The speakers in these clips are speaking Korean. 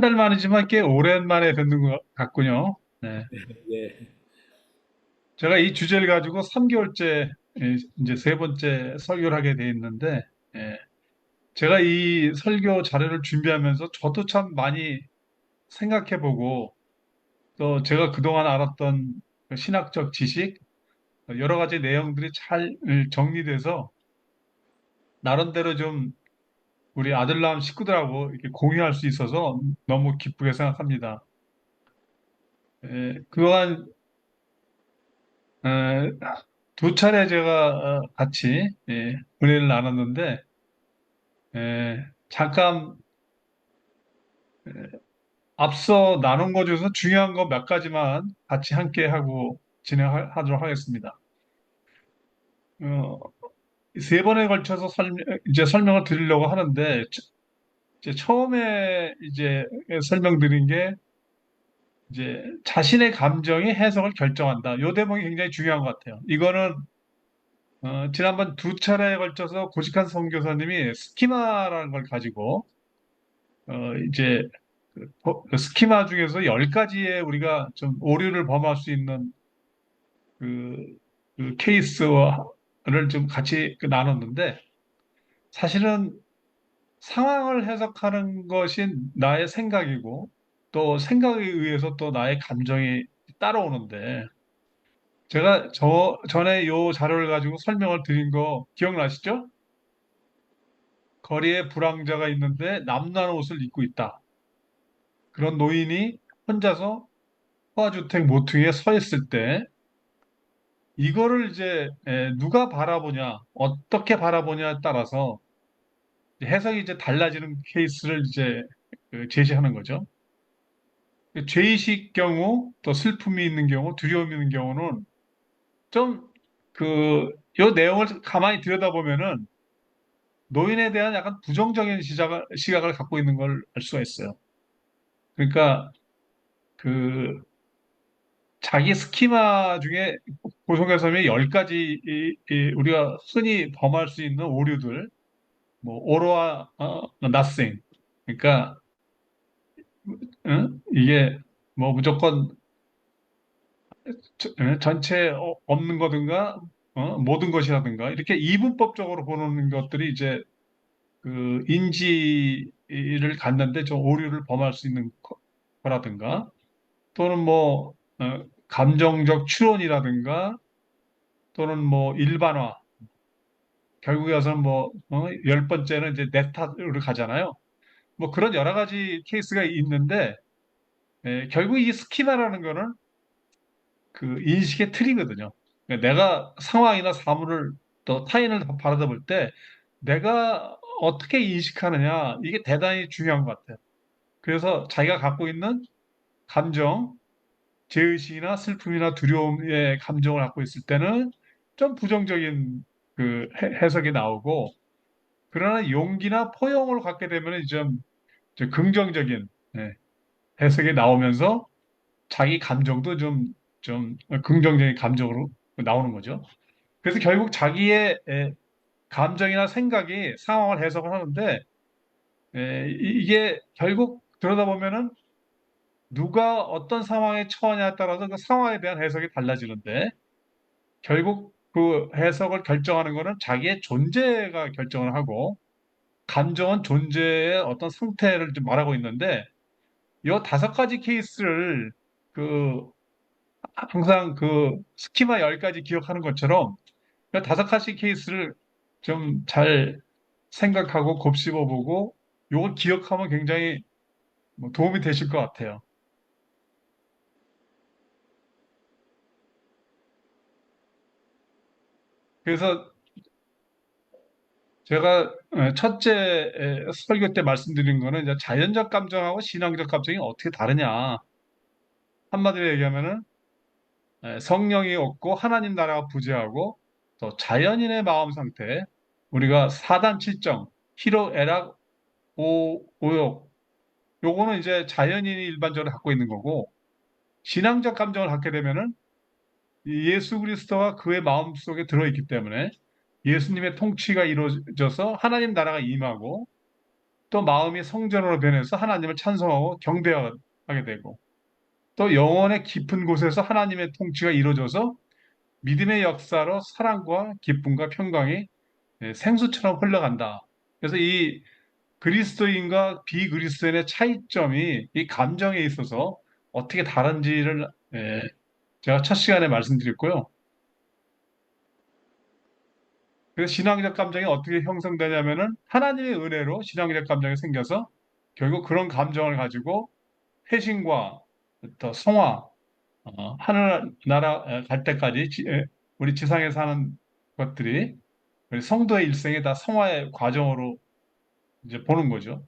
달 만이지만 꽤 오랜만에 뵙는 것 같군요. 네. 예. 제가 이 주제를 가지고 3개월째, 이제 세 번째 설교를 하게 돼 있는데, 예, 제가 이 설교 자료를 준비하면서 저도 참 많이 생각해 보고, 또 제가 그동안 알았던 그 신학적 지식, 여러 가지 내용들이 잘 정리돼서, 나름대로 좀 우리 아들남 식구들하고 이렇게 공유할 수 있어서 너무 기쁘게 생각합니다. 그동안 어, 두 차례 제가 같이 은혜를 나눴는데 잠깐 앞서 나눈 것 중에서 중요한 거 몇 가지만 같이 함께 하고 진행하도록 하겠습니다. 어, 세 번에 걸쳐서 이제 설명을 드리려고 하는데 이제 처음에 이제 설명드린 게 이제 자신의 감정이 해석을 결정한다. 이 대목이 굉장히 중요한 것 같아요. 이거는 지난번 두 차례에 걸쳐서 고식한 선교사님이 스키마라는 걸 가지고 이제 그 스키마 중에서 10가지의 우리가 좀 오류를 범할 수 있는 그, 그 케이스를 좀 같이 나눴는데 사실은 상황을 해석하는 것이 나의 생각이고 또 생각에 의해서 또 나의 감정이 따라오는데 제가 전에 요 자료를 가지고 설명을 드린 거 기억나시죠? 거리에 불황자가 있는데 남난 옷을 입고 있다. 그런 노인이 혼자서 소아주택 모퉁이에 서 있을 때 이거를 이제 누가 바라보냐, 어떻게 바라보냐에 따라서 해석이 이제 달라지는 케이스를 이제 제시하는 거죠. 죄의식 경우, 또 슬픔이 있는 경우, 두려움이 있는 경우는 좀 요 내용을 가만히 들여다보면은 노인에 대한 약간 부정적인 시각을 갖고 있는 걸 알 수가 있어요. 그러니까 그 자기 스키마 중에 고성에서의 10가지 우리가 흔히 범할 수 있는 오류들, 뭐 오로와 nothing. 그러니까 이게 뭐 무조건 전체 없는 거든가 모든 것이라든가 이렇게 이분법적으로 보는 것들이 이제 그 인지를 갖는데 좀 오류를 범할 수 있는 거라든가 또는 뭐 감정적 추론이라든가 또는 뭐 일반화 결국에 와서는 뭐, 10번째는 이제 내 탓으로 가잖아요. 뭐 그런 여러 가지 케이스가 있는데, 결국 이 스키마라는 거는 그 인식의 틀이거든요. 그러니까 내가 상황이나 사물을 또 타인을 바라볼 때 내가 어떻게 인식하느냐, 이게 대단히 중요한 것 같아요. 그래서 자기가 갖고 있는 감정, 죄의식이나 슬픔이나 두려움의 감정을 갖고 있을 때는 좀 부정적인 그 해석이 나오고, 그러나 용기나 포용을 갖게 되면 좀 긍정적인 해석이 나오면서 자기 감정도 좀 긍정적인 감정으로 나오는 거죠. 그래서 결국 자기의 감정이나 생각이 상황을 해석을 하는데 이게 결국 들여다보면은 누가 어떤 상황에 처하냐에 따라서 그 상황에 대한 해석이 달라지는데 결국 그 해석을 결정하는 거는 자기의 존재가 결정을 하고 감정은 존재의 어떤 상태를 좀 말하고 있는데, 이 5가지 케이스를 그 항상 그 스키마 10가지 기억하는 것처럼 이 5가지 케이스를 좀 잘 생각하고 곱씹어 보고 요걸 기억하면 굉장히 뭐 도움이 되실 것 같아요. 그래서 제가 첫째 설교 때 말씀드린 거는 이제 자연적 감정하고 신앙적 감정이 어떻게 다르냐. 한마디로 얘기하면은 성령이 없고 하나님 나라가 부재하고 또 자연인의 마음 상태, 우리가 사단 칠정, 희로 애락 오욕, 요거는 이제 자연인이 일반적으로 갖고 있는 거고 신앙적 감정을 갖게 되면은 이 예수 그리스도가 그의 마음 속에 들어있기 때문에 예수님의 통치가 이루어져서 하나님 나라가 임하고 또 마음이 성전으로 변해서 하나님을 찬송하고 경배하게 되고, 또 영혼의 깊은 곳에서 하나님의 통치가 이루어져서 믿음의 역사로 사랑과 기쁨과 평강이 생수처럼 흘러간다. 그래서 이 그리스도인과 비그리스도인의 차이점이 이 감정에 있어서 어떻게 다른지를 제가 첫 시간에 말씀드렸고요. 그래서 신앙적 감정이 어떻게 형성되냐면은 하나님의 은혜로 신앙적 감정이 생겨서 결국 그런 감정을 가지고 회심과 또 성화, 하늘나라 갈 때까지 우리 지상에 사는 것들이 우리 성도의 일생에 다 성화의 과정으로 이제 보는 거죠.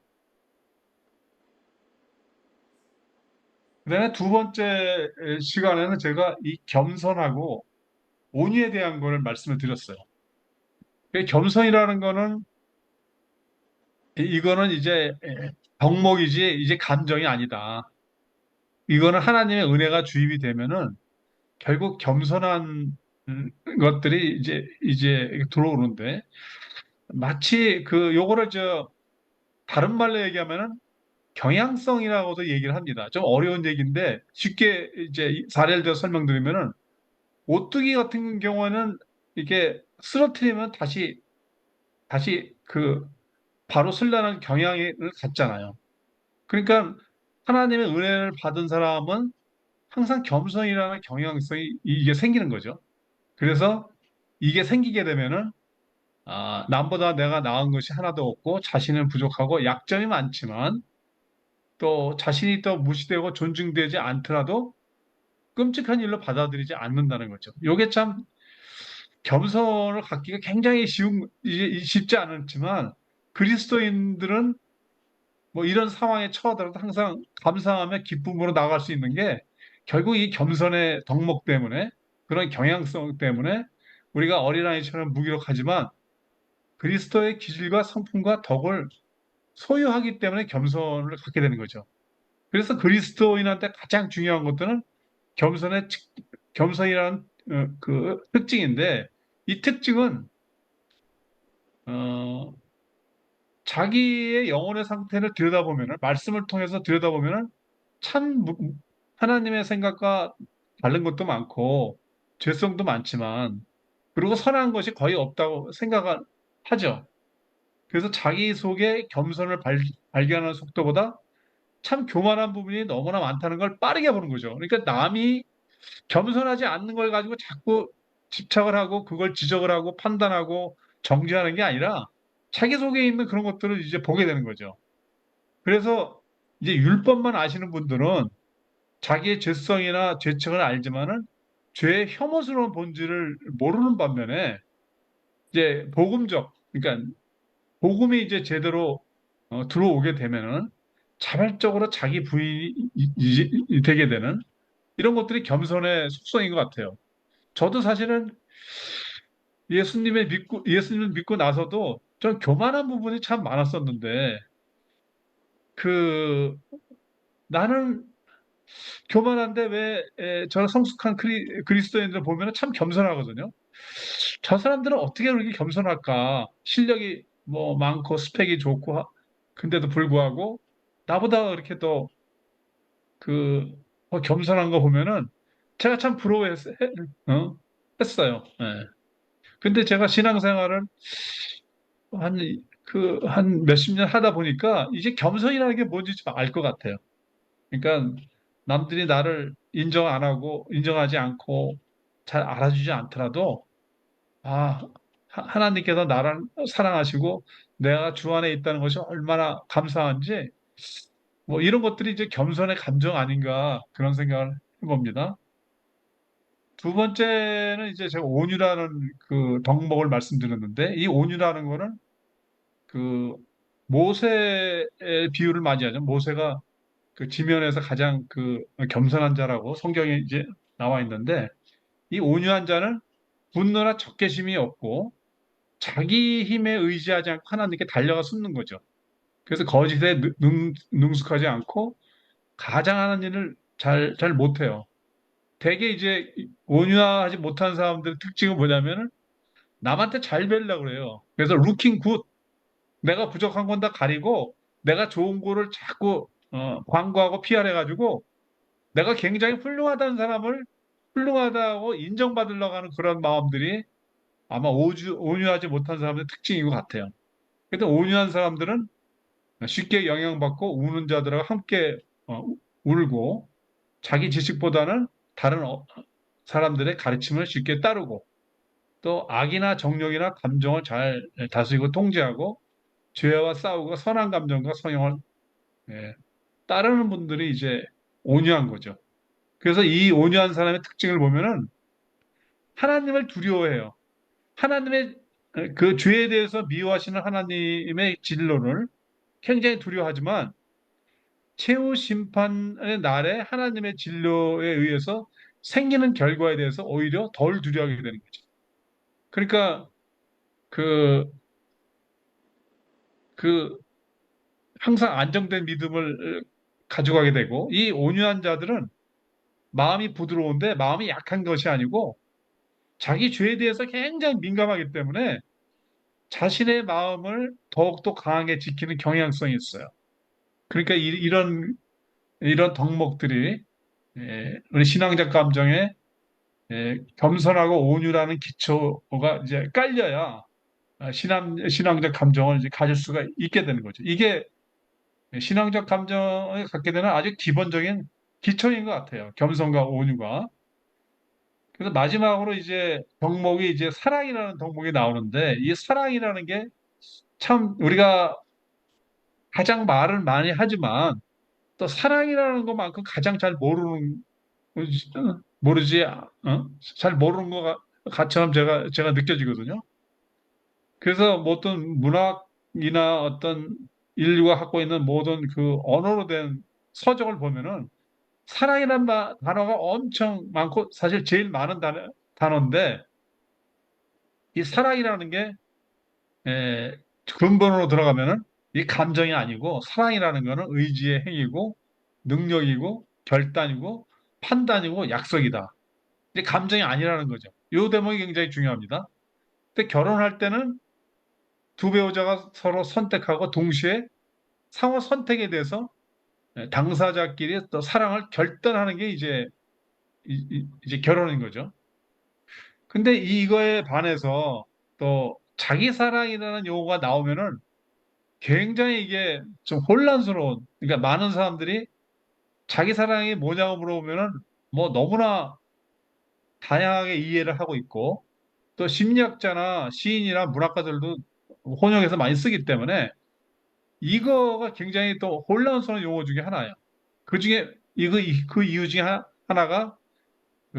그다음에 두 번째 시간에는 제가 이 겸손하고 온유에 대한 거를 말씀을 드렸어요. 그 겸손이라는 거는 이거는 이제 덕목이지 이제 감정이 아니다. 이거는 하나님의 은혜가 주입이 되면은 결국 겸손한 것들이 이제 들어오는데 마치 그 요거를 다른 말로 얘기하면은 경향성이라고도 얘기를 합니다. 좀 어려운 얘기인데 쉽게 이제 사례를 들어 설명드리면은 오뚜기 같은 경우에는 이게 쓰러뜨리면 다시 그 바로 쓰려는 경향을 갖잖아요. 그러니까 하나님의 은혜를 받은 사람은 항상 겸손이라는 경향성이 이게 생기는 거죠. 그래서 이게 생기게 되면은 남보다 내가 나은 것이 하나도 없고 자신은 부족하고 약점이 많지만 또 자신이 또 무시되고 존중되지 않더라도 끔찍한 일로 받아들이지 않는다는 거죠. 이게 참 겸손을 갖기가 굉장히 쉽지 않았지만 그리스도인들은 뭐 이런 상황에 처하더라도 항상 감사하며 기쁨으로 나갈 수 있는 게 결국 이 겸손의 덕목 때문에 그런 경향성 때문에 우리가 어린아이처럼 무기력하지만 그리스도의 기질과 성품과 덕을 소유하기 때문에 겸손을 갖게 되는 거죠. 그래서 그리스도인한테 가장 중요한 것들은 겸손의 겸손이라는 그 특징인데 이 특징은 어, 자기의 영혼의 상태를 들여다보면은 말씀을 통해서 들여다보면은 참 하나님의 생각과 다른 것도 많고 죄성도 많지만 그리고 선한 것이 거의 없다고 생각을 하죠. 그래서 자기 속에 겸손을 발견하는 속도보다 참 교만한 부분이 너무나 많다는 걸 빠르게 보는 거죠. 그러니까 남이 겸손하지 않는 걸 가지고 자꾸 집착을 하고 그걸 지적을 하고 판단하고 정죄하는 게 아니라 자기 속에 있는 그런 것들을 이제 보게 되는 거죠. 그래서 이제 율법만 아시는 분들은 자기의 죄성이나 죄책을 알지만은 죄의 혐오스러운 본질을 모르는 반면에 이제 그러니까 복음이 이제 제대로 들어오게 되면은 자발적으로 자기 부인이 되게 되는 이런 것들이 겸손의 속성인 것 같아요. 저도 사실은 예수님을 믿고 나서도 좀 교만한 부분이 참 많았었는데 그 나는 교만한데 왜 저런 성숙한 그리스도인들 보면 참 겸손하거든요. 저 사람들은 어떻게 그렇게 겸손할까? 실력이 뭐 많고 스펙이 좋고 근데도 불구하고 나보다 이렇게 또 겸손한 거 보면은 제가 참 했어요. 예. 근데 제가 신앙생활을 한, 한 몇십 년 하다 보니까 이제 겸손이라는 게 뭔지 좀 알 것 같아요. 그러니까 남들이 나를 인정 안 하고, 인정하지 않고 잘 알아주지 않더라도, 아, 하나님께서 나를 사랑하시고 내가 주 안에 있다는 것이 얼마나 감사한지, 뭐 이런 것들이 이제 겸손의 감정 아닌가 그런 생각을 해봅니다. 두 번째는 이제 제가 온유라는 그 덕목을 말씀드렸는데, 이 온유라는 거는 그 모세의 비유를 많이 하죠. 모세가 그 지면에서 가장 겸손한 자라고 성경에 이제 나와 있는데 이 온유한 자는 분노나 적개심이 없고 자기 힘에 의지하지 않고 하나님께 달려가 숨는 거죠. 그래서 거짓에 능숙하지 않고 가장하는 일을 잘 못해요. 대개 이제 온유하지 못한 사람들의 특징은 뭐냐면은 남한테 잘 되려고 그래요. 그래서 루킹 굿, 내가 부족한 건 다 가리고 내가 좋은 거를 자꾸 광고하고 PR 해가지고 내가 굉장히 훌륭하다는 사람을 훌륭하다고 인정받으려고 하는 그런 마음들이 아마 온유하지 못한 사람의 특징인 것 같아요. 근데 온유한 사람들은 쉽게 영향받고 우는 자들하고 함께 어, 울고 자기 지식보다는 다른 사람들의 가르침을 쉽게 따르고 또 악이나 정욕이나 감정을 잘 다스리고 통제하고 죄와 싸우고 선한 감정과 성향을 예, 따르는 분들이 이제 온유한 거죠. 그래서 이 온유한 사람의 특징을 보면은 하나님을 두려워해요. 하나님의 그 죄에 대해서 미워하시는 하나님의 진노를 굉장히 두려워하지만 최후 심판의 날에 하나님의 진노에 의해서 생기는 결과에 대해서 오히려 덜 두려워하게 되는 거죠. 그러니까 그, 그 항상 안정된 믿음을 가져가게 되고 이 온유한 자들은 마음이 부드러운데 마음이 약한 것이 아니고 자기 죄에 대해서 굉장히 민감하기 때문에 자신의 마음을 더욱더 강하게 지키는 경향성이 있어요. 그러니까 이런 덕목들이 우리 신앙적 감정에 겸손하고 온유라는 기초가 이제 깔려야 신앙적 감정을 이제 가질 수가 있게 되는 거죠. 이게 신앙적 감정을 갖게 되는 아주 기본적인 기초인 것 같아요. 겸손과 온유가. 그래서 마지막으로 이제 덕목이 이제 사랑이라는 덕목이 나오는데 이 사랑이라는 게 참 우리가 가장 말을 많이 하지만 또 사랑이라는 것만큼 가장 잘 모르지, 잘 모르는 것 같처럼 제가 느껴지거든요. 그래서 뭐 어떤 문학이나 어떤 인류가 갖고 있는 모든 그 언어로 된 서적을 보면은 사랑이라는 단어가 엄청 많고 사실 제일 많은 단어인데 이 사랑이라는 게 근본으로 들어가면은 이 감정이 아니고 사랑이라는 거는 의지의 행위고 능력이고 결단이고 판단이고 약속이다. 이제 감정이 아니라는 거죠. 이 대목이 굉장히 중요합니다. 근데 결혼할 때는 두 배우자가 서로 선택하고 동시에 상호 선택에 대해서 당사자끼리 또 사랑을 결단하는 게 이제 이제 결혼인 거죠. 근데 이거에 반해서 또 자기 사랑이라는 용어가 나오면은 굉장히 이게 좀 혼란스러운. 그러니까 많은 사람들이 자기 사랑이 뭐냐고 물어보면은 뭐 너무나 다양하게 이해를 하고 있고 또 심리학자나 시인이나 문학가들도 혼용해서 많이 쓰기 때문에 이거가 굉장히 또 혼란스러운 용어 중에 하나예요. 그 중에 그 이유 중에 하나가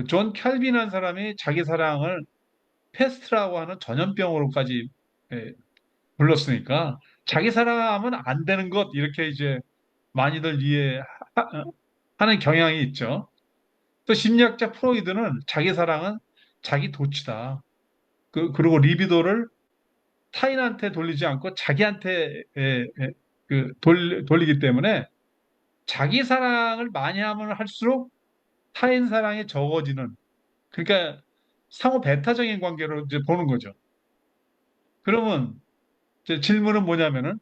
존 캘빈이라는 사람이 자기 사랑을 패스트라고 하는 전염병으로까지 예, 불렀으니까 자기 사랑하면 안 되는 것 이렇게 이제 많이들 이해하는 경향이 있죠. 또 심리학자 프로이드는 자기 사랑은 자기 도취다. 그리고 리비도를 타인한테 돌리지 않고 자기한테 돌리기 때문에 자기 사랑을 많이 하면 할수록 타인 사랑이 적어지는 그러니까 상호 배타적인 관계로 이제 보는 거죠. 그러면 이제 질문은 뭐냐면은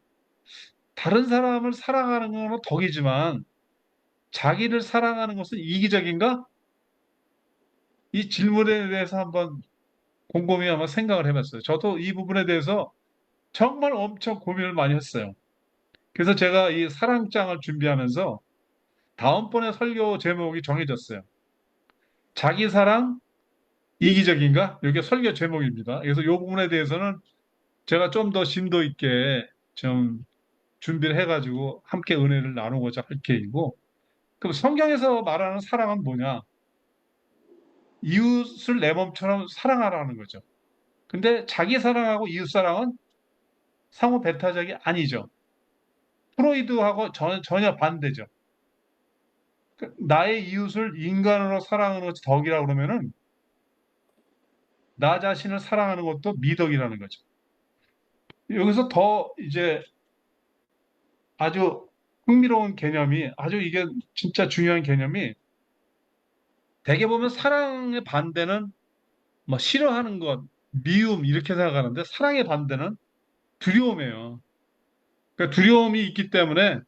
다른 사람을 사랑하는 건 덕이지만 자기를 사랑하는 것은 이기적인가? 이 질문에 대해서 한번 곰곰이 한번 생각을 해봤어요. 저도 이 부분에 대해서 정말 엄청 고민을 많이 했어요. 그래서 제가 이 사랑장을 준비하면서 다음번에 설교 제목이 정해졌어요. 자기 사랑 이기적인가? 이게 설교 제목입니다. 그래서 이 부분에 대해서는 제가 좀 더 심도 있게 좀 준비를 해가지고 함께 은혜를 나누고자 할 계획이고, 그럼 성경에서 말하는 사랑은 뭐냐? 이웃을 내 몸처럼 사랑하라는 거죠. 근데 자기 사랑하고 이웃 사랑은 상호 배타적이 아니죠. 프로이드하고 전혀 반대죠. 나의 이웃을 인간으로 사랑하는 것이 덕이라고 그러면은 나 자신을 사랑하는 것도 미덕이라는 거죠. 여기서 더 이제 아주 흥미로운 개념이 아주 이게 진짜 중요한 개념이 대개 보면 사랑의 반대는 뭐 싫어하는 것, 미움 이렇게 생각하는데 사랑의 반대는 두려움이에요. 그러니까 두려움이 있기 때문에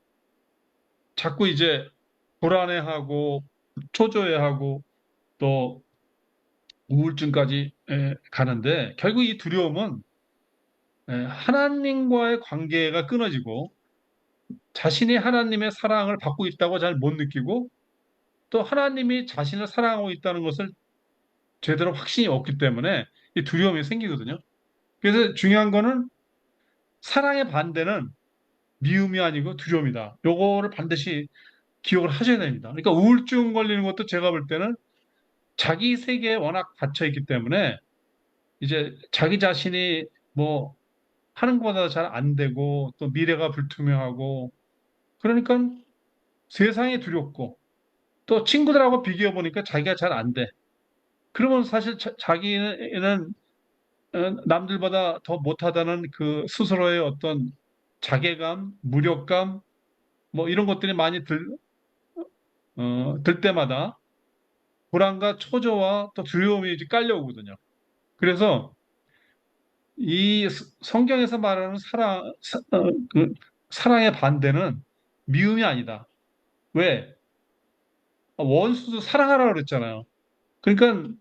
자꾸 이제 불안해하고 초조해하고 또 우울증까지 가는데 결국 이 두려움은 하나님과의 관계가 끊어지고 자신이 하나님의 사랑을 받고 있다고 잘 못 느끼고 또 하나님이 자신을 사랑하고 있다는 것을 제대로 확신이 없기 때문에 이 두려움이 생기거든요. 그래서 중요한 거는 사랑의 반대는 미움이 아니고 두려움이다. 요거를 반드시 기억을 하셔야 됩니다. 그러니까 우울증 걸리는 것도 제가 볼 때는 자기 세계에 워낙 갇혀 있기 때문에 이제 자기 자신이 뭐 하는 것보다 잘 안 되고 또 미래가 불투명하고 그러니까 세상이 두렵고 또 친구들하고 비교해 보니까 자기가 잘 안 돼. 그러면 사실 자기는 남들보다 더 못하다는 그 스스로의 어떤 자괴감, 무력감 뭐 이런 것들이 많이 들 때마다 불안과 초조와 또 두려움이 이제 깔려오거든요. 그래서 이 성경에서 말하는 그 사랑의 반대는 미움이 아니다. 왜? 원수도 사랑하라 그랬잖아요. 그러니까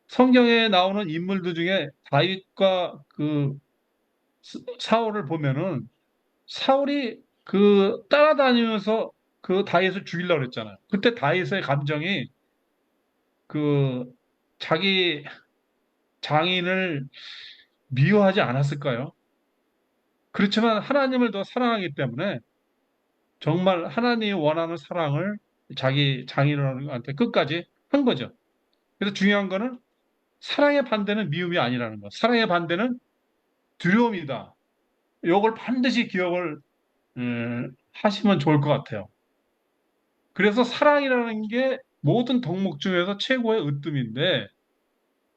성경에 나오는 인물들 중에 다윗과 그 사울을 보면은 사울이 그 따라다니면서 그 다윗을 죽이려고 그랬잖아요. 그때 다윗의 감정이 그 자기 장인을 미워하지 않았을까요? 그렇지만 하나님을 더 사랑하기 때문에 정말 하나님이 원하는 사랑을 자기 장인어른한테 끝까지 한 거죠. 그래서 중요한 거는 사랑의 반대는 미움이 아니라는 거. 사랑의 반대는 두려움이다. 이걸 반드시 기억을 하시면 좋을 것 같아요. 그래서 사랑이라는 게 모든 덕목 중에서 최고의 으뜸인데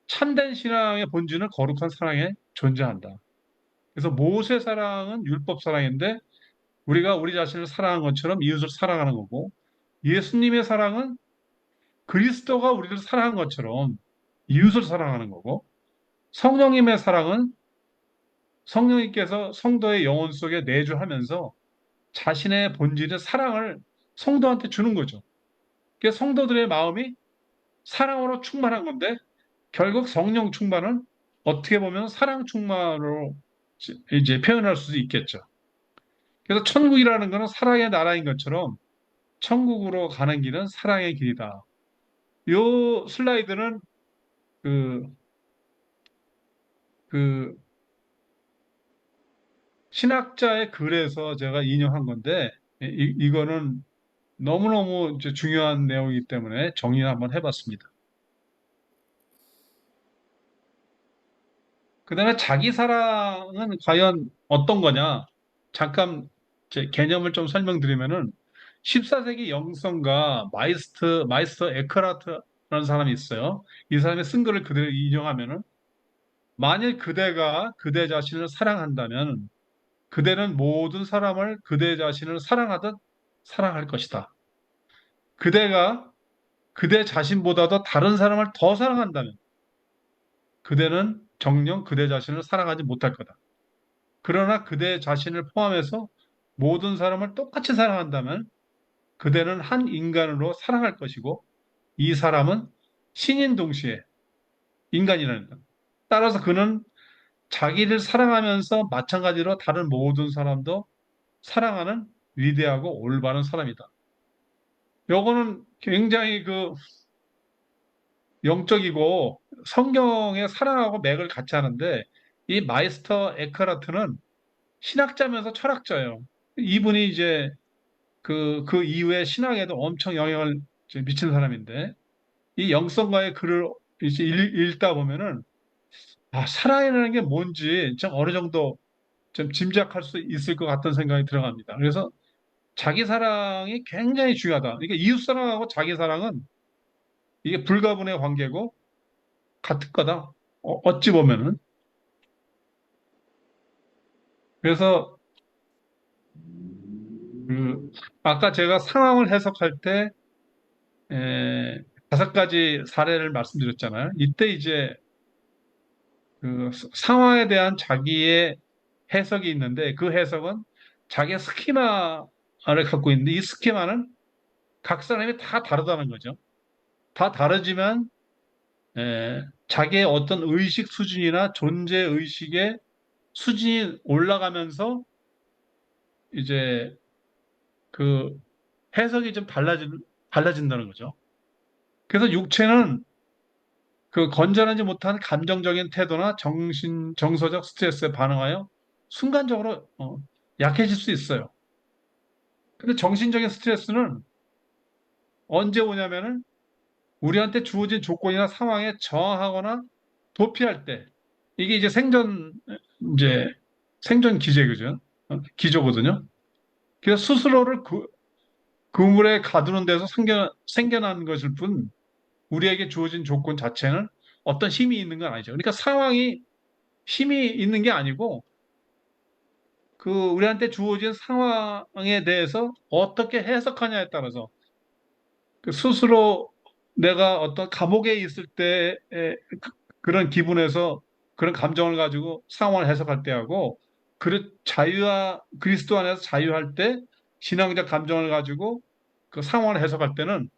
참된 신앙의 본질은 거룩한 사랑에 존재한다. 그래서 모세 사랑은 율법 사랑인데 우리가 우리 자신을 사랑한 것처럼 이웃을 사랑하는 거고 예수님의 사랑은 그리스도가 우리를 사랑한 것처럼 이웃을 사랑하는 거고 성령님의 사랑은 성령님께서 성도의 영혼 속에 내주하면서 자신의 본질의 사랑을 성도한테 주는 거죠. 그래서 성도들의 마음이 사랑으로 충만한 건데 결국 성령 충만은 어떻게 보면 사랑 충만으로 이제 표현할 수도 있겠죠. 그래서 천국이라는 것은 사랑의 나라인 것처럼 천국으로 가는 길은 사랑의 길이다. 요 슬라이드는 그, 그 신학자의 글에서 제가 인용한 건데 이거는 너무너무 이제 중요한 내용이기 때문에 정리를 한번 해봤습니다. 그 다음에 자기 사랑은 과연 어떤 거냐? 잠깐 제 개념을 좀 설명드리면은 14세기 영성가 마이스터 에크하트라는 사람이 있어요. 이 사람의 쓴 글을 그대로 인용하면은 만일 그대가 그대 자신을 사랑한다면 그대는 모든 사람을 그대 자신을 사랑하듯 사랑할 것이다. 그대가 그대 자신보다도 다른 사람을 더 사랑한다면 그대는 정녕 그대 자신을 사랑하지 못할 거다. 그러나 그대 자신을 포함해서 모든 사람을 똑같이 사랑한다면 그대는 한 인간으로 사랑할 것이고 이 사람은 신인 동시에 인간이라는 것. 따라서 그는 자기를 사랑하면서 마찬가지로 다른 모든 사람도 사랑하는 위대하고 올바른 사람이다. 요거는 굉장히 그 영적이고 성경의 사랑하고 맥을 같이 하는데 이 마이스터 에크하트는 신학자면서 철학자예요. 이분이 이제 그 이후에 신학에도 엄청 영향을 이제 미친 사람인데 이 영성가의 글을 이제 읽다 보면은 사랑이라는 게 뭔지 좀 어느 정도 좀 짐작할 수 있을 것 같은 생각이 들어갑니다. 그래서 자기 사랑이 굉장히 중요하다. 그러니까 이웃 사랑하고 자기 사랑은 이게 불가분의 관계고 같은 거다. 어찌 보면은. 그래서 그 아까 제가 상황을 해석할 때 에, 5가지 사례를 말씀드렸잖아요. 이때 이제 그 상황에 대한 자기의 해석이 있는데 그 해석은 자기의 스키마를 갖고 있는데 이 스키마는 각 사람이 다 다르다는 거죠. 다 다르지만 자기의 어떤 의식 수준이나 존재 의식의 수준이 올라가면서 이제 그 해석이 좀 달라진다는 거죠. 그래서 육체는 그 건전하지 못한 감정적인 태도나 정서적 스트레스에 반응하여 순간적으로 약해질 수 있어요. 근데 정신적인 스트레스는 언제 오냐면은 우리한테 주어진 조건이나 상황에 저항하거나 도피할 때 이게 이제 이제 생존 기제 기조거든요. 그래서 스스로를 그물에 가두는 데서 생겨난 것일 뿐 우리에게 주어진 조건 자체는 어떤 힘이 있는 건 아니죠. 그러니까 상황이 힘이 있는 게 아니고 그 우리한테 주어진 상황에 대해서 어떻게 해석하냐에 따라서 그 스스로 내가 어떤 감옥에 있을 때의 그런 기분에서 그런 감정을 가지고 상황을 해석할 때하고 그리스도 안에서 자유할 때 신앙적 감정을 가지고 그 상황을 해석할 때는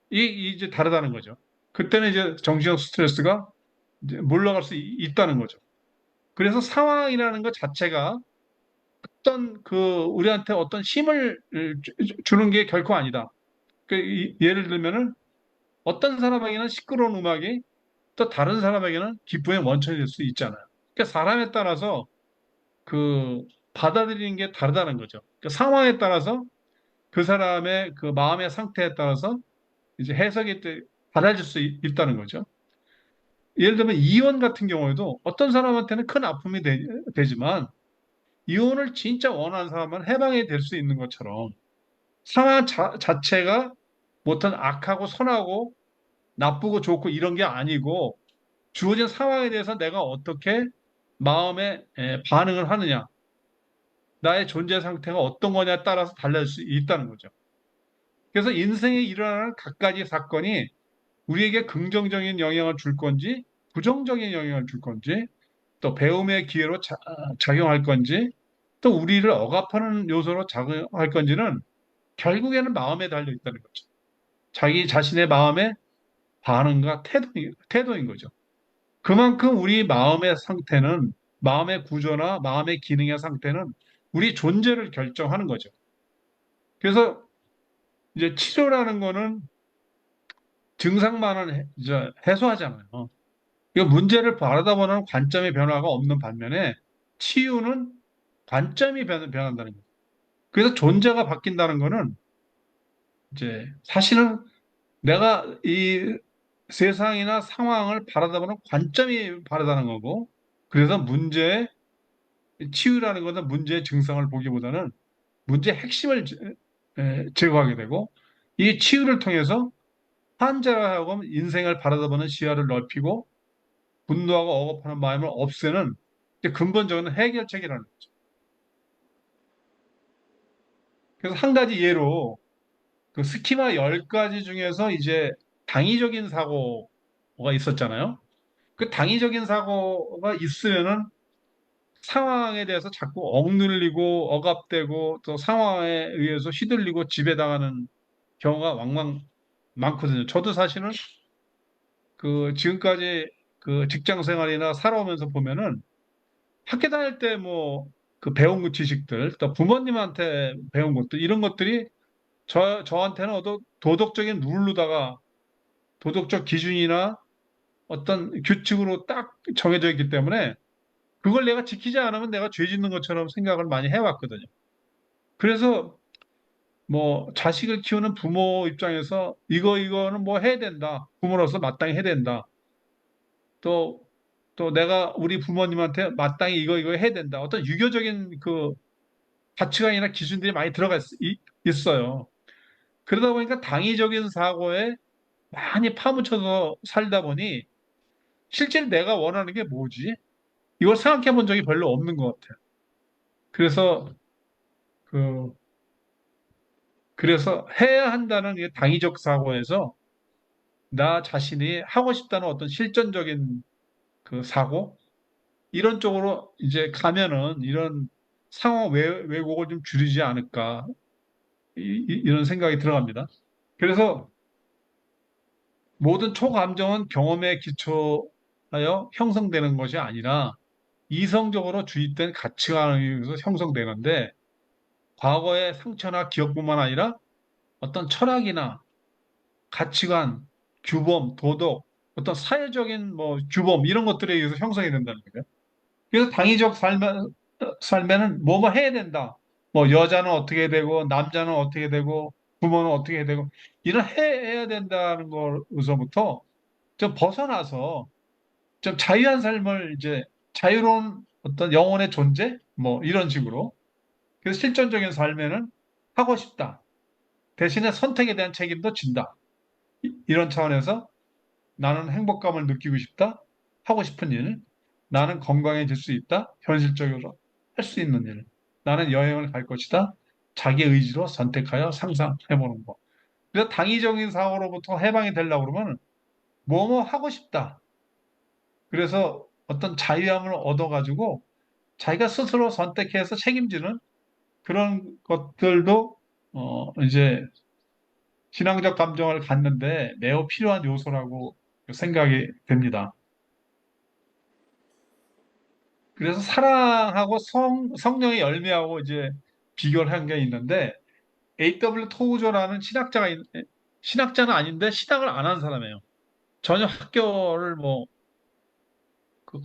이제 다르다는 거죠. 그때는 이제 정신적 스트레스가 이제 물러갈 수 있다는 거죠. 그래서 상황이라는 것 자체가 어떤 우리한테 어떤 힘을 주는 게 결코 아니다. 예를 들면은 어떤 사람에게는 시끄러운 음악이 또 다른 사람에게는 기쁨의 원천이 될 수 있잖아요. 그러니까 사람에 따라서 그 받아들이는 게 다르다는 거죠. 그러니까 상황에 따라서 그 사람의 그 마음의 상태에 따라서 이제 해석이 달라질 수 있다는 거죠. 예를 들면 이혼 같은 경우에도 어떤 사람한테는 큰 아픔이 되지만 이혼을 진짜 원하는 사람은 해방이 될 수 있는 것처럼 상황 자체가 뭐 어떤 악하고 선하고 나쁘고 좋고 이런 게 아니고 주어진 상황에 대해서 내가 어떻게 마음에 반응을 하느냐, 나의 존재 상태가 어떤 거냐에 따라서 달라질 수 있다는 거죠. 그래서 인생에 일어나는 각가지 사건이 우리에게 긍정적인 영향을 줄 건지, 부정적인 영향을 줄 건지, 또 배움의 기회로 작용할 건지, 또 우리를 억압하는 요소로 작용할 건지는 결국에는 마음에 달려 있다는 거죠. 자기 자신의 마음의 반응과 태도인 거죠. 그만큼 우리 마음의 상태는, 마음의 구조나 마음의 기능의 상태는 우리 존재를 결정하는 거죠. 그래서 이제 치료라는 거는 증상만을 이제 해소하잖아요. 이 문제를 바라다보는 관점의 변화가 없는 반면에 치유는 관점이 변한다는 거예요. 그래서 존재가 바뀐다는 거는 이제 사실은 내가 이 세상이나 상황을 바라다보는 관점이 바르다는 거고, 그래서 치유라는 것은 문제의 증상을 보기보다는 문제의 핵심을 제거하게 되고, 이 치유를 통해서 환자가 하여금 인생을 바라다보는 시야를 넓히고, 분노하고 억압하는 마음을 없애는 이제 근본적인 해결책이라는 거죠. 그래서 한 가지 예로 그 스키마 10가지 중에서 이제 당위적인 사고가 있었잖아요. 그 당위적인 사고가 있으면은 상황에 대해서 자꾸 억눌리고 억압되고 또 상황에 의해서 휘둘리고 지배당하는 경우가 왕왕 많거든요. 저도 사실은 그 지금까지 그 직장 생활이나 살아오면서 보면은 학교 다닐 때 뭐 그 배운 그 지식들, 또 부모님한테 배운 것들, 이런 것들이 저한테는 어떤 도덕적인 룰로다가 도덕적 기준이나 어떤 규칙으로 딱 정해져 있기 때문에 그걸 내가 지키지 않으면 내가 죄 짓는 것처럼 생각을 많이 해왔거든요. 그래서 뭐 자식을 키우는 부모 입장에서 이거는 뭐 해야 된다. 부모로서 마땅히 해야 된다. 또, 또 내가 우리 부모님한테 마땅히 이거 해야 된다. 어떤 유교적인 그 가치관이나 기준들이 많이 있어요. 그러다 보니까 당위적인 사고에 많이 파묻혀서 살다 보니 실제로 내가 원하는 게 뭐지? 이걸 생각해 본 적이 별로 없는 것 같아요. 그래서 그 그래서 해야 한다는 이 당위적 사고에서 나 자신이 하고 싶다는 어떤 실전적인 그 사고 이런 쪽으로 이제 가면은 이런 상호 왜곡을 좀 줄이지 않을까 이런 생각이 들어갑니다. 그래서 모든 초감정은 경험에 기초하여 형성되는 것이 아니라 이성적으로 주입된 가치관에 의해서 형성되는데 과거의 상처나 기억뿐만 아니라 어떤 철학이나 가치관, 규범, 도덕, 어떤 사회적인 뭐 규범 이런 것들에 의해서 형성이 된다는 거예요. 그래서 당위적 삶에는 뭐뭐 해야 된다. 뭐 여자는 어떻게 되고 남자는 어떻게 되고 부모는 어떻게 해야 되고 이런 해야 된다는 것에서부터 좀 벗어나서 좀 자유한 삶을 이제 자유로운 어떤 영혼의 존재 뭐 이런 식으로 그래서 실존적인 삶에는 하고 싶다. 대신에 선택에 대한 책임도 진다. 이런 차원에서 나는 행복감을 느끼고 싶다. 하고 싶은 일. 나는 건강해질 수 있다. 현실적으로 할 수 있는 일. 나는 여행을 갈 것이다. 자기 의지로 선택하여 상상해보는 거. 그래서 당위적인 사고로부터 해방이 되려고 그러면 뭐뭐 하고 싶다. 그래서 어떤 자유함을 얻어가지고 자기가 스스로 선택해서 책임지는 그런 것들도 이제 신앙적 감정을 갖는데 매우 필요한 요소라고 생각이 됩니다. 그래서 사랑하고 성령의 열매하고 이제 비교를 한 게 있는데 A.W. 토우저라는 신학자는 아닌데 신학을 안 한 사람이에요. 전혀 학교를 뭐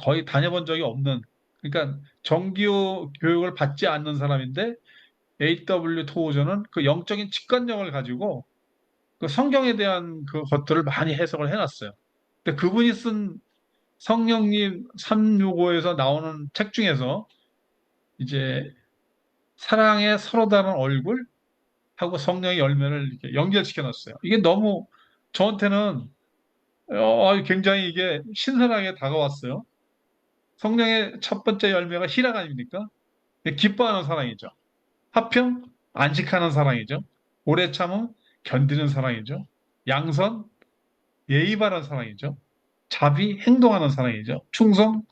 거의 다녀본 적이 없는 그러니까 정규 교육을 받지 않는 사람인데 A.W. 토우저는 그 영적인 직관력을 가지고 그 성경에 대한 그 것들을 많이 해석을 해놨어요. 근데 그분이 쓴 성령님 365에서 나오는 책 중에서 이제 사랑의 서로 다른 얼굴 하고 성령의 열매를 이렇게 연결시켜 놨어요. 이게 너무 저한테는 굉장히 이게 신선하게 다가왔어요. 성령의 첫 번째 열매가 희락 아닙니까? 기뻐하는 사랑이죠. 화평, 안식하는 사랑이죠. 오래 참음, 견디는 사랑이죠. 양선, 예의 바른 사랑이죠. 자비, 행동하는 사랑이죠. 충성,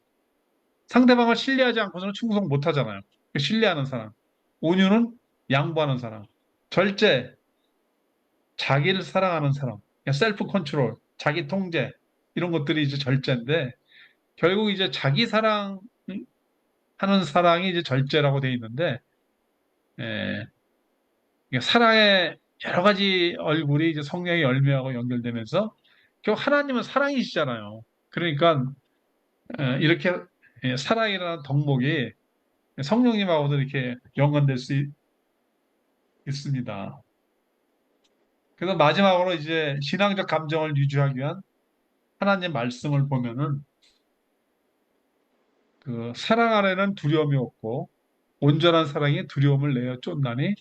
상대방을 신뢰하지 않고서는 충성 못 하잖아요. 신뢰하는 사람. 온유는 양보하는 사람. 절제, 자기를 사랑하는 사람. 셀프 컨트롤, 자기 통제. 이런 것들이 이제 절제인데, 결국 이제 자기 사랑하는 사랑이 이제 절제라고 돼 있는데, 에, 이게 사랑의 여러 가지 얼굴이 이제 성령의 열매하고 연결되면서, 결국 하나님은 사랑이시잖아요. 그러니까, 이렇게 사랑이라는 덕목이 성령님하고도 이렇게 연관될 수 있습니다. 그래서 마지막으로 이제 신앙적 감정을 유지하기 위한 하나님 말씀을 보면은 그 사랑 안에는 두려움이 없고 온전한 사랑이 두려움을 내어 쫓나니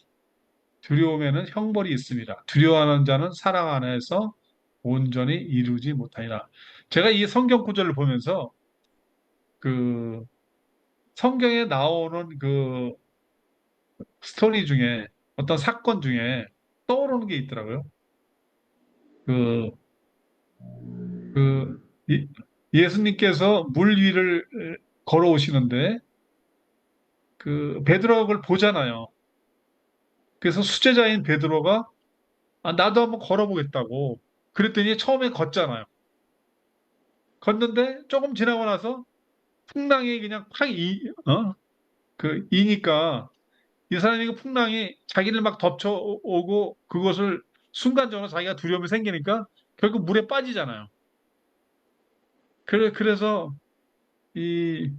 두려움에는 형벌이 있습니다. 두려워하는 자는 사랑 안에서 온전히 이루지 못하리라. 제가 이 성경 구절을 보면서 그 성경에 나오는 그 스토리 중에 어떤 사건 중에 떠오르는 게 있더라고요. 그, 그 예수님께서 물 위를 걸어오시는데 그 베드로를 보잖아요. 그래서 수제자인 베드로가 나도 한번 걸어보겠다고 그랬더니 처음에 걷잖아요. 걷는데 조금 지나고 나서 풍랑이 그냥 그 이니까 이 사람이 그 풍랑이 자기를 막 덮쳐오고 그것을 순간적으로 자기가 두려움이 생기니까 결국 물에 빠지잖아요. 그래서 이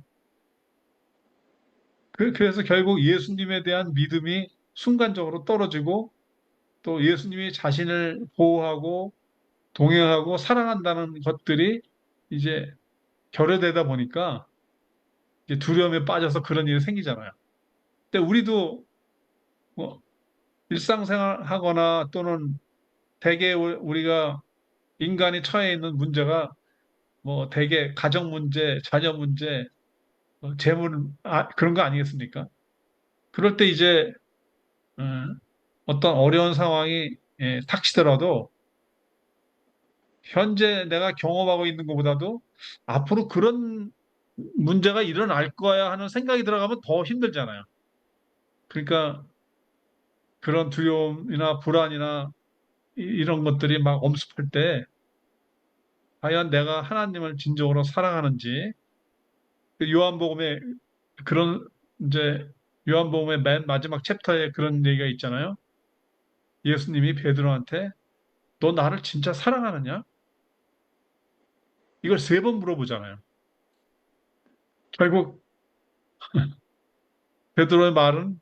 그래서 결국 예수님에 대한 믿음이 순간적으로 떨어지고 또 예수님이 자신을 보호하고 동행하고 사랑한다는 것들이 이제 결여되다 보니까 이제 두려움에 빠져서 그런 일이 생기잖아요. 근데 우리도 뭐 일상생활 하거나 또는 대개 우리가 인간이 처해 있는 문제가 뭐 대개 가정 문제, 자녀 문제, 재물 그런 거 아니겠습니까? 그럴 때 이제 어떤 어려운 상황이 닥치더라도 현재 내가 경험하고 있는 것보다도 앞으로 그런 문제가 일어날 거야 하는 생각이 들어가면 더 힘들잖아요. 그러니까 그런 두려움이나 불안이나 이런 것들이 막 엄습할 때 과연 내가 하나님을 진정으로 사랑하는지 그 요한복음에 그런 이제 요한복음의 맨 마지막 챕터에 그런 얘기가 있잖아요. 예수님이 베드로한테 너 나를 진짜 사랑하느냐? 이걸 세 번 물어보잖아요. 결국 베드로의 말은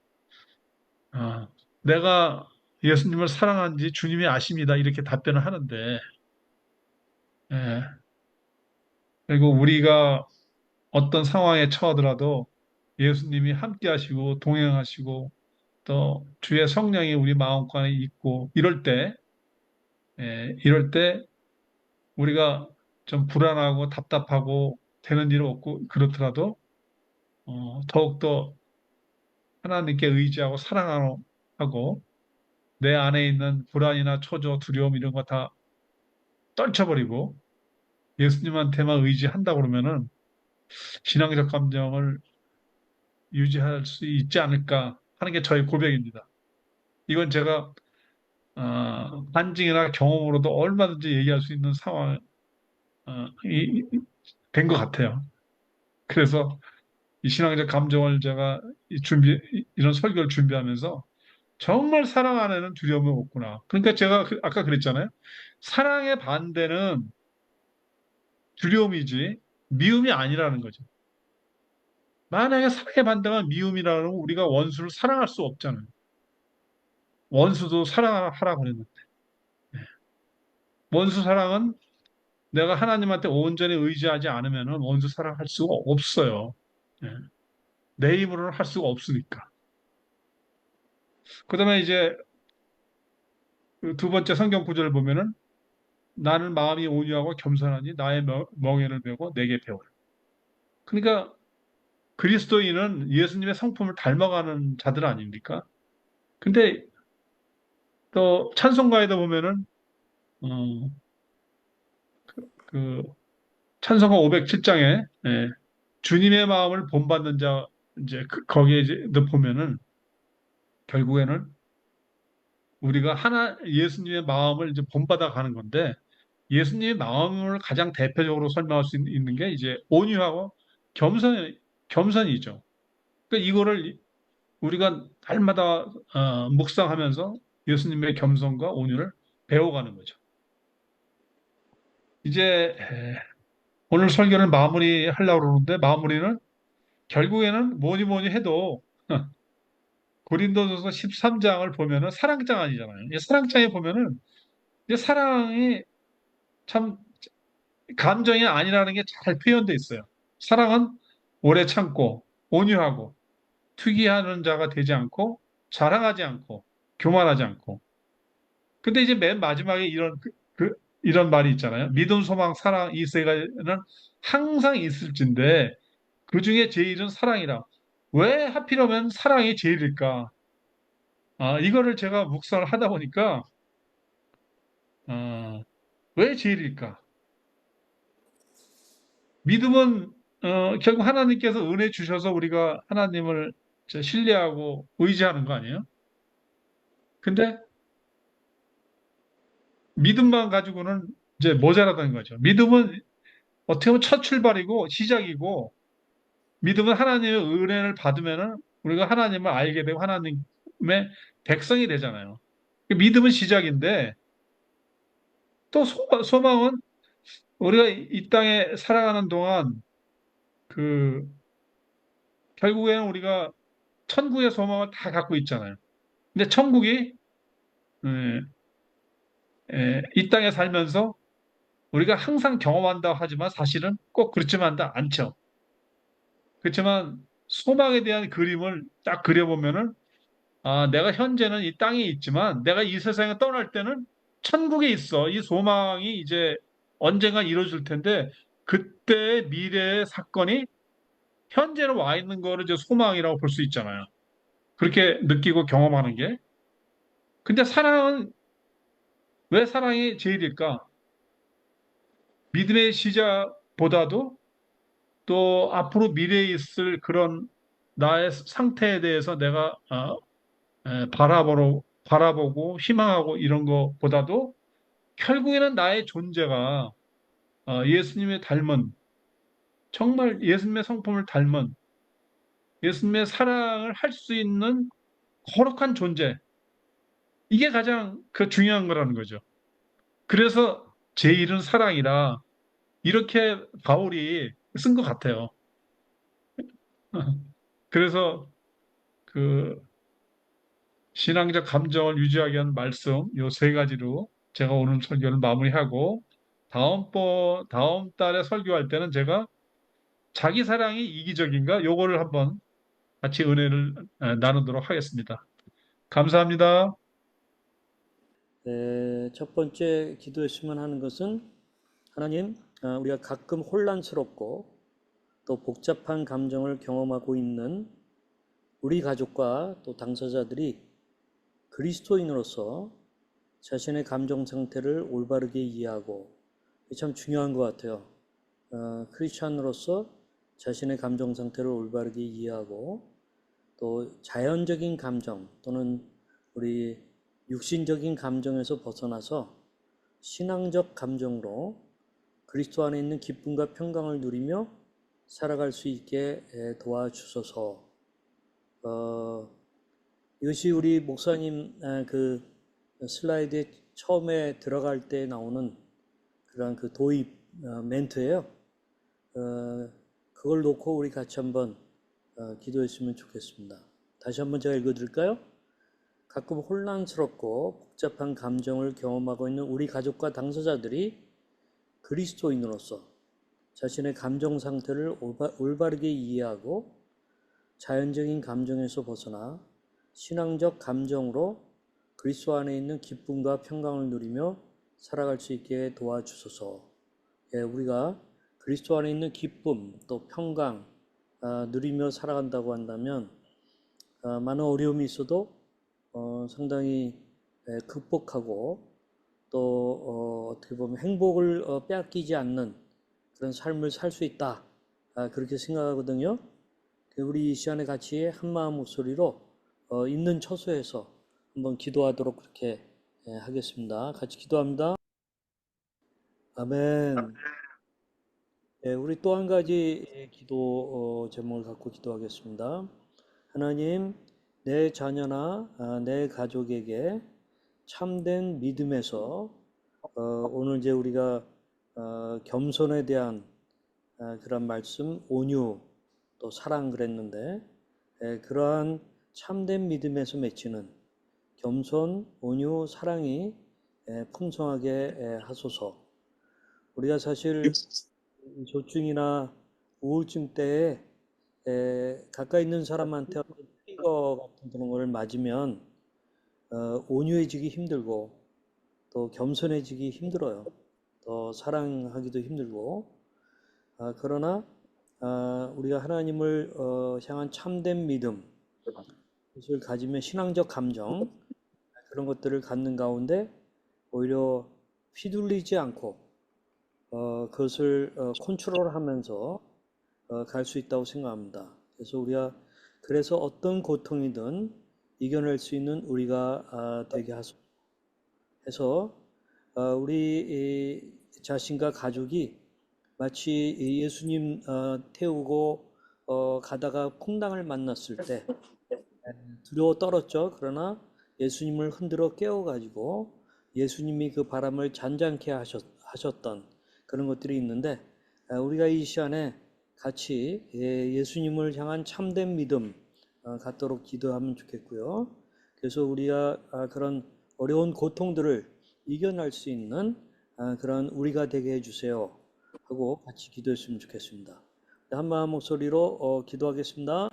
아, 내가 예수님을 사랑하는지 주님이 아십니다. 이렇게 답변을 하는데 예, 결국 우리가 어떤 상황에 처하더라도 예수님이 함께 하시고 동행하시고 또 주의 성령이 우리 마음간에 있고 이럴 때 우리가 좀 불안하고 답답하고 되는 일 없고 그렇더라도 더욱더 하나님께 의지하고 사랑하고 내 안에 있는 불안이나 초조, 두려움 이런 거 다 떨쳐버리고 예수님한테만 의지한다 그러면은 신앙적 감정을 유지할 수 있지 않을까 하는 게 저의 고백입니다. 이건 제가 반증이나 경험으로도 얼마든지 얘기할 수 있는 상황 된 것 같아요. 그래서 이 신앙적 감정을 제가 이런 설교를 준비하면서 정말 사랑 안에는 두려움이 없구나. 그러니까 제가 아까 그랬잖아요. 사랑의 반대는 두려움이지 미움이 아니라는 거죠. 만약에 사랑의 반대가 미움이라면 우리가 원수를 사랑할 수 없잖아요. 원수도 사랑하라 그랬는데. 원수 사랑은 내가 하나님한테 온전히 의지하지 않으면 원수 사랑할 수가 없어요. 예. 내 힘으로는 할 수가 없으니까. 그다음에 이제 그두 번째 성경 구절을 보면은 나는 마음이 온유하고 겸손하니 나의 멍에를 메고 내게 배워라. 그러니까 그리스도인은 예수님의 성품을 닮아가는 자들 아닙니까? 근데 또 찬송가에도 보면은 어, 그 찬송가 507장에 주님의 마음을 본받는 자 이제 거기에 이제 보면은 결국에는 우리가 하나 예수님의 마음을 이제 본받아 가는 건데 예수님의 마음을 가장 대표적으로 설명할 수 있는 게 이제 온유하고 겸손이죠. 그러니까 이거를 우리가 날마다 묵상하면서 예수님의 겸손과 온유를 배워가는 거죠. 이제 오늘 설교를 마무리하려고 그러는데 마무리는 결국에는 뭐니 뭐니 해도 고린도전서 13장을 보면은 사랑장 아니잖아요. 이 사랑장에 보면은 이 사랑이 참 감정이 아니라는 게 잘 표현되어 있어요. 사랑은 오래 참고 온유하고 투기하는 자가 되지 않고 자랑하지 않고 교만하지 않고. 근데 이제 맨 마지막에 이런 말이 있잖아요. 믿음, 소망, 사랑 이 세 가지는 항상 있을진데 그 중에 제일은 사랑이라. 왜 하필이면 사랑이 제일일까? 이거를 제가 묵상을 하다 보니까 아, 왜 제일일까? 믿음은 결국 하나님께서 은혜 주셔서 우리가 하나님을 신뢰하고 의지하는 거 아니에요? 근데 믿음만 가지고는 이제 모자라다는 거죠. 믿음은 어떻게 보면 첫 출발이고 시작이고 믿음은 하나님의 은혜를 받으면은 우리가 하나님을 알게 되고 하나님의 백성이 되잖아요. 믿음은 시작인데 또 소망은 우리가 이 땅에 살아가는 동안 그 결국에는 우리가 천국의 소망을 다 갖고 있잖아요. 근데 천국이 에, 이 땅에 살면서 우리가 항상 경험한다 하지만 사실은 꼭 그렇지만 않죠. 그렇지만 소망에 대한 그림을 딱 그려보면은 내가 현재는 이 땅에 있지만 내가 이 세상에 떠날 때는 천국에 있어. 이 소망이 이제 언젠가 이루어질 텐데 그때 미래의 사건이 현재는 와 있는 거를 이제 소망이라고 볼 수 있잖아요. 그렇게 느끼고 경험하는 게. 근데 사랑은 왜 사랑이 제일일까? 믿음의 시작보다도 또 앞으로 미래에 있을 그런 나의 상태에 대해서 내가 바라보고 희망하고 이런 것보다도 결국에는 나의 존재가 예수님의 닮은 정말 예수님의 성품을 닮은 예수님의 사랑을 할 수 있는 거룩한 존재. 이게 가장 그 중요한 거라는 거죠. 그래서 제 일은 사랑이라 이렇게 바울이 쓴 것 같아요. 그래서 그 신앙적 감정을 유지하기 위한 말씀 요 세 가지로 제가 오늘 설교를 마무리하고 다음 달에 설교할 때는 제가 자기 사랑이 이기적인가 요거를 한번 같이 은혜를 나누도록 하겠습니다. 감사합니다. 첫 번째 기도했으면 하는 것은 하나님, 우리가 가끔 혼란스럽고 또 복잡한 감정을 경험하고 있는 우리 가족과 또 당사자들이 그리스도인으로서 자신의 감정 상태를 올바르게 이해하고, 이게 참 중요한 것 같아요. 크리스찬으로서 자신의 감정 상태를 올바르게 이해하고 또 자연적인 감정 또는 우리 육신적인 감정에서 벗어나서 신앙적 감정으로 그리스도 안에 있는 기쁨과 평강을 누리며 살아갈 수 있게 도와주소서. 이것이 우리 목사님 그 슬라이드에 처음에 들어갈 때 나오는 그런 그 도입 멘트예요. 그걸 놓고 우리 같이 한번 기도했으면 좋겠습니다. 다시 한번 제가 읽어드릴까요? 가끔 혼란스럽고 복잡한 감정을 경험하고 있는 우리 가족과 당사자들이 그리스도인으로서 자신의 감정 상태를 올바르게 이해하고 자연적인 감정에서 벗어나 신앙적 감정으로 그리스도 안에 있는 기쁨과 평강을 누리며 살아갈 수 있게 도와주소서. 우리가 그리스도 안에 있는 기쁨 또 평강 누리며 살아간다고 한다면 많은 어려움이 있어도 상당히 극복하고 또 어떻게 보면 행복을 빼앗기지 않는 그런 삶을 살 수 있다. 그렇게 생각하거든요. 우리 이 시간에 같이 한마음 목소리로 있는 처소에서 한번 기도하도록 그렇게 하겠습니다. 같이 기도합니다. 아멘. 우리 또 한 가지 기도 제목을 갖고 기도하겠습니다. 하나님, 내 자녀나 내 가족에게 참된 믿음에서 오늘 이제 우리가 겸손에 대한 그런 말씀, 온유, 또 사랑 그랬는데 그러한 참된 믿음에서 맺히는 겸손, 온유, 사랑이 풍성하게 하소서. 우리가 사실 조증이나 우울증 때에 가까이 있는 사람한테 어떤 트리거 같은 그런 걸 맞으면 온유해지기 힘들고 또 겸손해지기 힘들어요. 또 사랑하기도 힘들고 그러나 우리가 하나님을 향한 참된 믿음, 그것을 가지면 신앙적 감정 그런 것들을 갖는 가운데 오히려 휘둘리지 않고 그것을 컨트롤하면서 갈 수 있다고 생각합니다. 그래서 우리가 그래서 어떤 고통이든 이겨낼 수 있는 우리가 되게 하소서. 해서 우리 자신과 가족이 마치 예수님 태우고 가다가 풍랑을 만났을 때 두려워 떨었죠. 그러나 예수님을 흔들어 깨워가지고 예수님이 그 바람을 잔잔케 하셨던 그런 것들이 있는데 우리가 이 시간에 같이 예수님을 향한 참된 믿음 갖도록 기도하면 좋겠고요. 그래서 우리가 그런 어려운 고통들을 이겨낼 수 있는 그런 우리가 되게 해주세요 하고 같이 기도했으면 좋겠습니다. 한마음 목소리로 기도하겠습니다.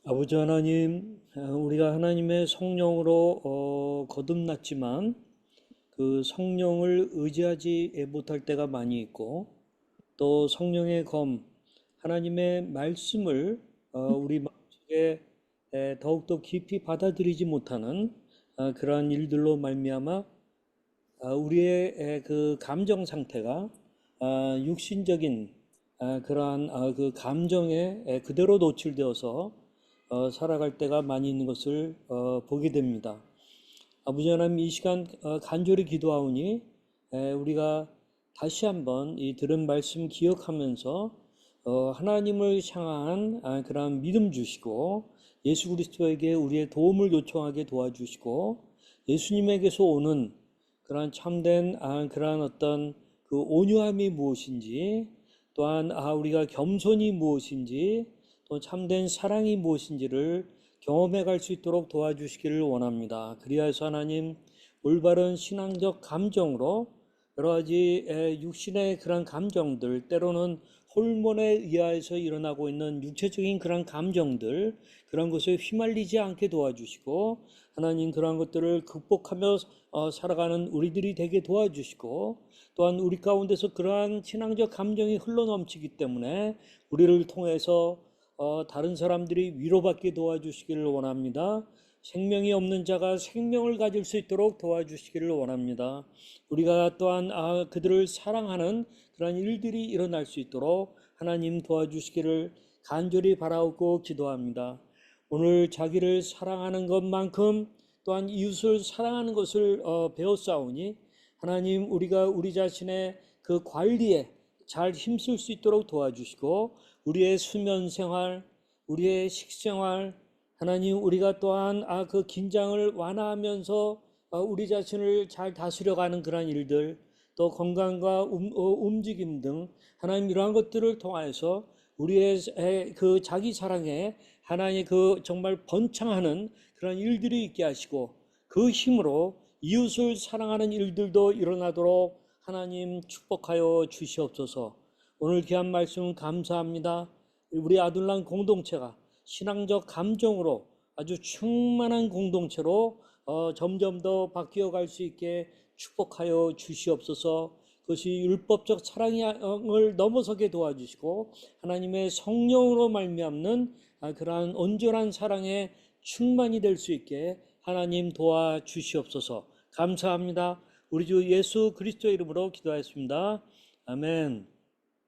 아버지 하나님, 우리가 하나님의 성령으로 거듭났지만 그 성령을 의지하지 못할 때가 많이 있고 또 성령의 검, 하나님의 말씀을 우리 마음속에 더욱더 깊이 받아들이지 못하는 그러한 일들로 말미암아 우리의 그 감정 상태가 육신적인 그러한 그 감정에 그대로 노출되어서 살아갈 때가 많이 있는 것을 보게 됩니다. 아버지 하나님, 이 시간 간절히 기도하오니 우리가 다시 한번 이 들은 말씀 기억하면서 하나님을 향한 그러한 믿음 주시고 예수 그리스도에게 우리의 도움을 요청하게 도와주시고 예수님에게서 오는 그러한 참된 그러한 어떤 그 온유함이 무엇인지, 또한 우리가 겸손이 무엇인지, 또 참된 사랑이 무엇인지를 경험해 갈 수 있도록 도와주시기를 원합니다. 그리하여서 하나님, 올바른 신앙적 감정으로 여러 가지 육신의 그런 감정들, 때로는 호르몬에 의해서 일어나고 있는 육체적인 그런 감정들, 그런 것에 휘말리지 않게 도와주시고, 하나님, 그러한 것들을 극복하며 살아가는 우리들이 되게 도와주시고, 또한 우리 가운데서 그러한 신앙적 감정이 흘러넘치기 때문에 우리를 통해서 다른 사람들이 위로받게 도와주시기를 원합니다. 생명이 없는 자가 생명을 가질 수 있도록 도와주시기를 원합니다. 우리가 또한 그들을 사랑하는 그런 일들이 일어날 수 있도록 하나님 도와주시기를 간절히 바라고 기도합니다. 오늘 자기를 사랑하는 것만큼 또한 이웃을 사랑하는 것을 배웠사오니 하나님, 우리가 우리 자신의 그 관리에 잘 힘쓸 수 있도록 도와주시고, 우리의 수면 생활, 우리의 식생활, 하나님, 우리가 또한 그 긴장을 완화하면서 우리 자신을 잘 다스려가는 그런 일들, 또 건강과 움직임 등 하나님, 이러한 것들을 통하여서 우리의 그 자기 사랑에 하나님의 그 정말 번창하는 그런 일들이 있게 하시고, 그 힘으로 이웃을 사랑하는 일들도 일어나도록 하나님 축복하여 주시옵소서. 오늘 귀한 말씀 감사합니다. 우리 아둘람 공동체가 신앙적 감정으로 아주 충만한 공동체로 점점 더 바뀌어 갈 수 있게 축복하여 주시옵소서. 그것이 율법적 사랑을 넘어서게 도와주시고 하나님의 성령으로 말미암는 그러한 온전한 사랑의 충만이 될 수 있게 하나님 도와주시옵소서. 감사합니다. 우리 주 예수 그리스도의 이름으로 기도하였습니다. 아멘.